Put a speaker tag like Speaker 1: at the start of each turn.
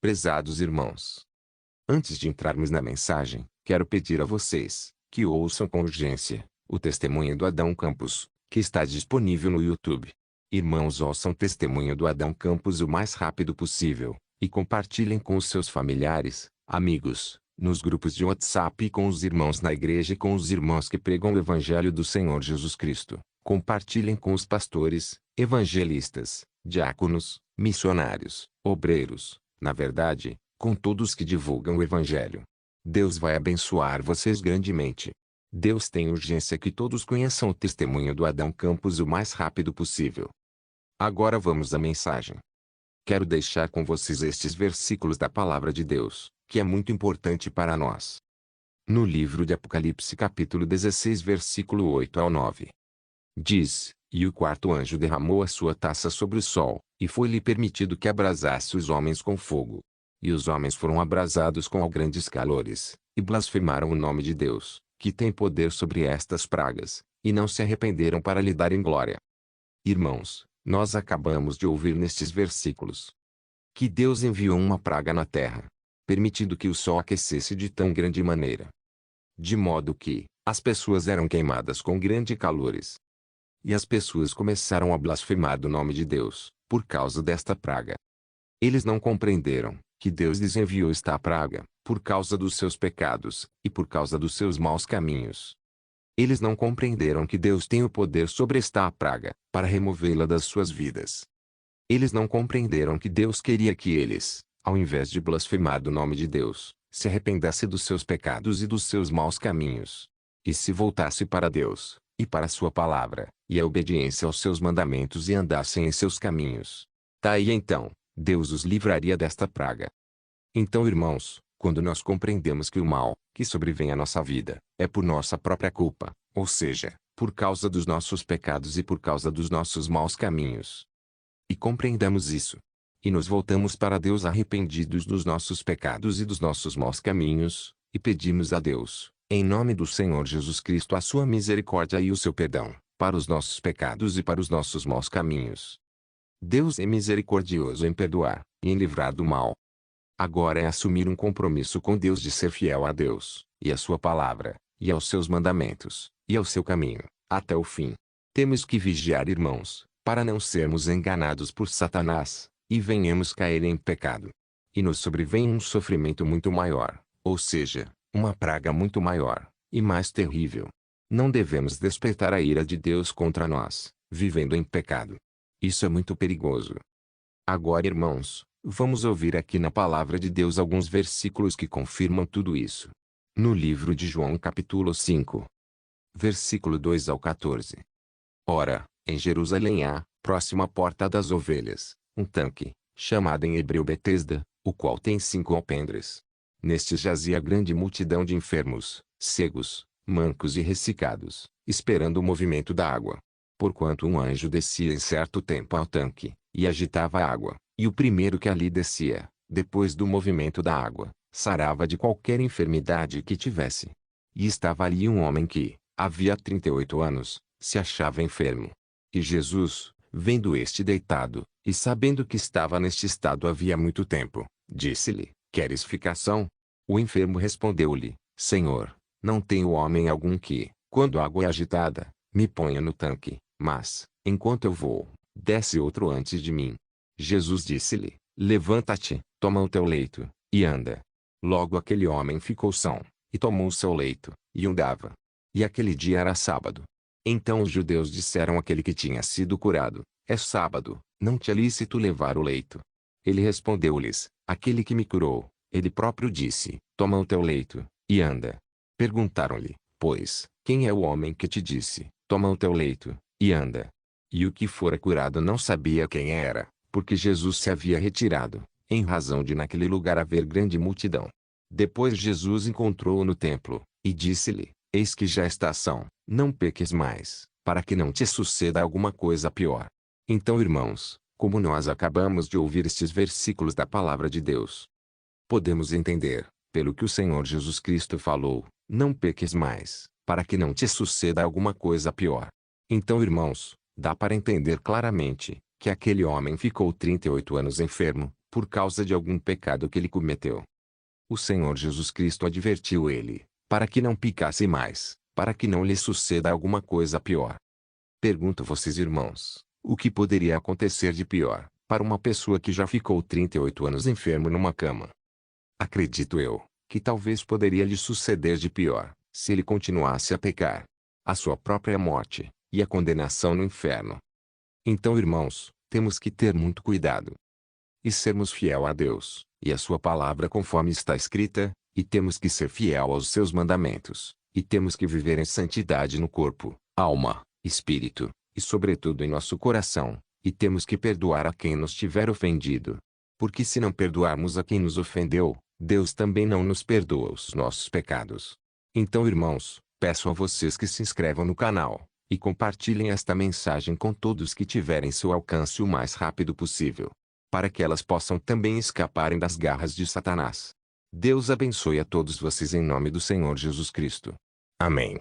Speaker 1: Prezados irmãos, antes de entrarmos na mensagem, quero pedir a vocês que ouçam com urgência o testemunho do Adão Campos, que está disponível no YouTube. Irmãos, ouçam o testemunho do Adão Campos o mais rápido possível e compartilhem com os seus familiares, amigos, nos grupos de WhatsApp e com os irmãos na igreja e com os irmãos que pregam o Evangelho do Senhor Jesus Cristo. Compartilhem com os pastores, evangelistas, diáconos, missionários, obreiros, na verdade, com todos que divulgam o Evangelho. Deus vai abençoar vocês grandemente. Deus tem urgência que todos conheçam o testemunho do Adão Campos o mais rápido possível. Agora vamos à mensagem. Quero deixar com vocês estes versículos da Palavra de Deus, que é muito importante para nós. No livro de Apocalipse capítulo 16 versículo 8 ao 9. Diz: E o quarto anjo derramou a sua taça sobre o sol, e foi-lhe permitido que abrasasse os homens com fogo. E os homens foram abrasados com grandes calores, e blasfemaram o nome de Deus, que tem poder sobre estas pragas, e não se arrependeram para lhe darem glória. Irmãos, nós acabamos de ouvir nestes versículos que Deus enviou uma praga na terra, permitindo que o sol aquecesse de tão grande maneira, de modo que as pessoas eram queimadas com grandes calores. E as pessoas começaram a blasfemar do nome de Deus, por causa desta praga. Eles não compreenderam que Deus lhes enviou esta praga, por causa dos seus pecados, e por causa dos seus maus caminhos. Eles não compreenderam que Deus tem o poder sobre esta praga, para removê-la das suas vidas. Eles não compreenderam que Deus queria que eles, ao invés de blasfemar do nome de Deus, se arrependessem dos seus pecados e dos seus maus caminhos, e se voltassem para Deus, e para a sua palavra, e a obediência aos seus mandamentos e andassem em seus caminhos. Daí então, Deus os livraria desta praga. Então, irmãos, quando nós compreendemos que o mal, que sobrevém à nossa vida, é por nossa própria culpa, ou seja, por causa dos nossos pecados e por causa dos nossos maus caminhos, e compreendamos isso, e nos voltamos para Deus arrependidos dos nossos pecados e dos nossos maus caminhos, e pedimos a Deus, em nome do Senhor Jesus Cristo, a sua misericórdia e o seu perdão, para os nossos pecados e para os nossos maus caminhos. Deus é misericordioso em perdoar, e em livrar do mal. Agora é assumir um compromisso com Deus de ser fiel a Deus, e à sua palavra, e aos seus mandamentos, e ao seu caminho, até o fim. Temos que vigiar, irmãos, para não sermos enganados por Satanás, e venhamos cair em pecado. E nos sobrevém um sofrimento muito maior, ou seja, uma praga muito maior, e mais terrível. Não devemos despertar a ira de Deus contra nós, vivendo em pecado. Isso é muito perigoso. Agora, irmãos, vamos ouvir aqui na Palavra de Deus alguns versículos que confirmam tudo isso. No livro de João capítulo 5, versículo 2 ao 14. Ora, em Jerusalém há, próximo à porta das ovelhas, um tanque, chamado em hebreu Betesda, o qual tem 5 alpendres. Nestes jazia grande multidão de enfermos, cegos, mancos e ressecados, esperando o movimento da água. Porquanto um anjo descia em certo tempo ao tanque, e agitava a água, e o primeiro que ali descia, depois do movimento da água, sarava de qualquer enfermidade que tivesse. E estava ali um homem que, havia 38 anos, se achava enfermo. E Jesus, vendo este deitado, e sabendo que estava neste estado havia muito tempo, disse-lhe: Queres ficar são? O enfermo respondeu-lhe: Senhor, não tenho homem algum que, quando a água é agitada, me ponha no tanque, mas, enquanto eu vou, desce outro antes de mim. Jesus disse-lhe: Levanta-te, toma o teu leito, e anda. Logo aquele homem ficou são, e tomou o seu leito, e andava. E aquele dia era sábado. Então os judeus disseram àquele que tinha sido curado: É sábado, não te é lícito levar o leito. Ele respondeu-lhes: Aquele que me curou, ele próprio disse: Toma o teu leito, e anda. Perguntaram-lhe, pois, quem é o homem que te disse: Toma o teu leito, e anda? E o que fora curado não sabia quem era, porque Jesus se havia retirado, em razão de naquele lugar haver grande multidão. Depois Jesus encontrou-o no templo, e disse-lhe: Eis que já está são, não peques mais, para que não te suceda alguma coisa pior. Então, irmãos, como nós acabamos de ouvir estes versículos da Palavra de Deus, podemos entender, pelo que o Senhor Jesus Cristo falou: Não peques mais, para que não te suceda alguma coisa pior. Então, irmãos, dá para entender claramente que aquele homem ficou 38 anos enfermo, por causa de algum pecado que ele cometeu. O Senhor Jesus Cristo advertiu ele, para que não pecasse mais, para que não lhe suceda alguma coisa pior. Pergunto vocês, irmãos, o que poderia acontecer de pior, para uma pessoa que já ficou 38 anos enfermo numa cama? Acredito eu, que talvez poderia lhe suceder de pior, se ele continuasse a pecar. A sua própria morte, e a condenação no inferno. Então, irmãos, temos que ter muito cuidado. E sermos fiel a Deus, e a sua palavra conforme está escrita, e temos que ser fiel aos seus mandamentos, e temos que viver em santidade no corpo, alma, espírito, e sobretudo em nosso coração, e temos que perdoar a quem nos tiver ofendido. Porque se não perdoarmos a quem nos ofendeu, Deus também não nos perdoa os nossos pecados. Então, irmãos, peço a vocês que se inscrevam no canal, e compartilhem esta mensagem com todos que tiverem seu alcance o mais rápido possível, para que elas possam também escaparem das garras de Satanás. Deus abençoe a todos vocês em nome do Senhor Jesus Cristo. Amém.